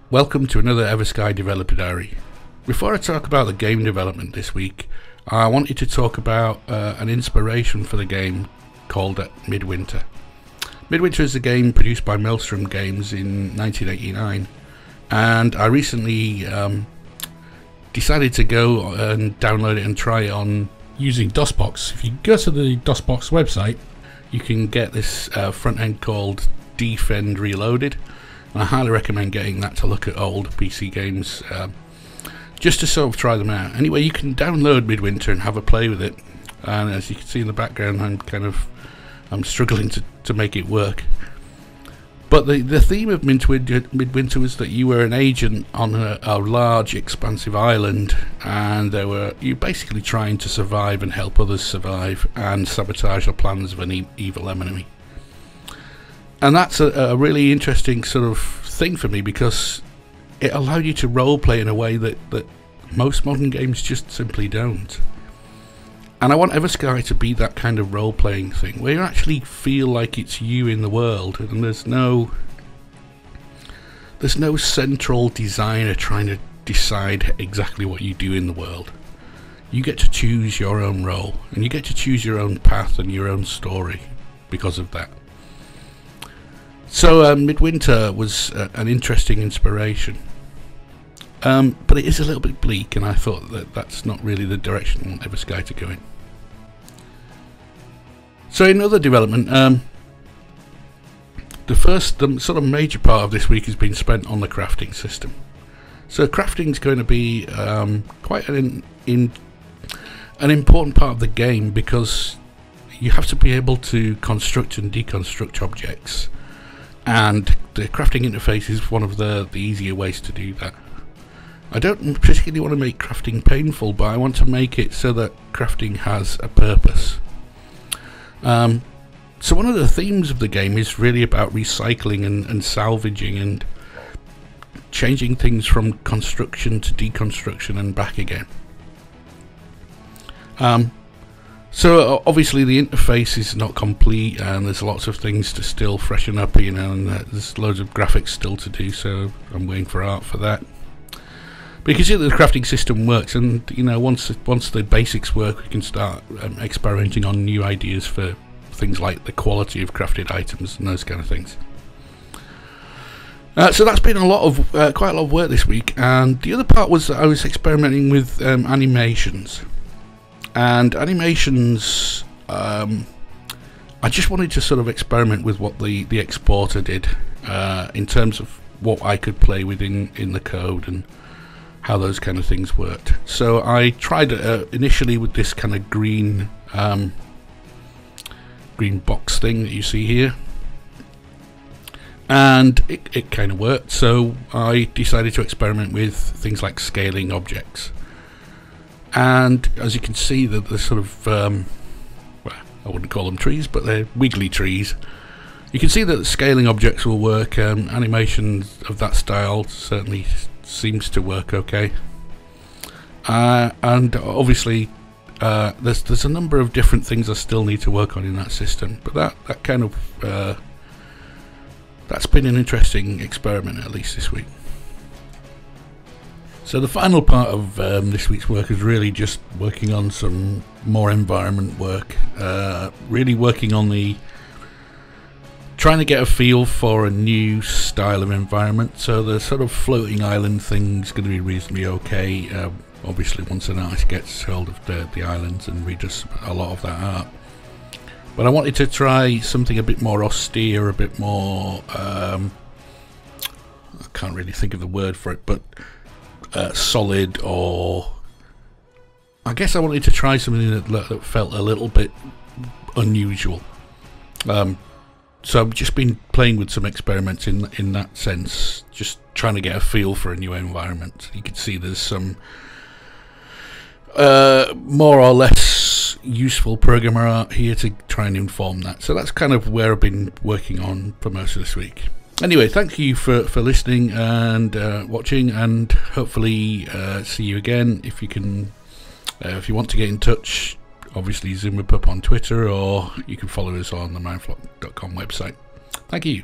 Welcome to another EverSky Developer Diary. Before I talk about the game development this week, I wanted to talk about an inspiration for the game called Midwinter. Midwinter is a game produced by Maelstrom Games in 1989, and I recently decided to go and download it and try it on using DOSBox. If you go to the DOSBox website, you can get this front end called Defend Reloaded, and I highly recommend getting that to look at old PC games just to sort of try them out. Anyway, you can download Midwinter and have a play with it, and as you can see in the background, I'm struggling to make it work. But the theme of Midwinter was that you were an agent on a large expansive island, and you're basically trying to survive and help others survive and sabotage the plans of an evil enemy. And that's a really interesting sort of thing for me, because it allowed you to roleplay in a way that most modern games just simply don't. And I want EverSky to be that kind of role-playing thing, where you actually feel like it's you in the world, and there's no central designer trying to decide exactly what you do in the world. You get to choose your own role, and you get to choose your own path and your own story because of that. So Midwinter was an interesting inspiration. But it is a little bit bleak, and I thought that that's not really the direction I want EverSky to go in. So in other development, the sort of major part of this week has been spent on the crafting system. So crafting is going to be quite an important part of the game, because you have to be able to construct and deconstruct objects, and the crafting interface is one of the easier ways to do that. I don't particularly want to make crafting painful, but I want to make it so that crafting has a purpose. So one of the themes of the game is really about recycling and salvaging and changing things from construction to deconstruction and back again. So obviously the interface is not complete, and there's lots of things to still freshen up, you know, and there's loads of graphics still to do, so I'm waiting for art for that. But you can see that the crafting system works, and you know, once the basics work, we can start experimenting on new ideas for things like the quality of crafted items and those kind of things. So that's been quite a lot of work this week, and the other part was that I was experimenting with animations. And animations, I just wanted to sort of experiment with what the exporter did in terms of what I could play with in the code and how those kind of things worked. So I tried initially with this kind of green box thing that you see here, and it kind of worked. So I decided to experiment with things like scaling objects, and as you can see, the sort of well, I wouldn't call them trees, but they're wiggly trees. You can see that scaling objects will work. Animations of that style certainly seems to work okay, and obviously there's a number of different things I still need to work on in that system, but that kind of that's been an interesting experiment, at least this week. So the final part of this week's work is really just working on some more environment work, really working on trying to get a feel for a new style of environment. So the sort of floating island thing's going to be reasonably okay. Obviously, once an artist gets hold of the islands and redoes a lot of that art. But I wanted to try something a bit more austere, a bit more I can't really think of the word for it, but solid, or I guess I wanted to try something that felt a little bit unusual. So I've just been playing with some experiments in that sense, just trying to get a feel for a new environment. You can see there's some more or less useful programmer art here to try and inform that. So that's kind of where I've been working on for most of this week. Anyway, thank you for listening and watching, and hopefully see you again. If you want to get in touch, obviously zoom up on Twitter, or you can follow us on the mindflock.com website. Thank you.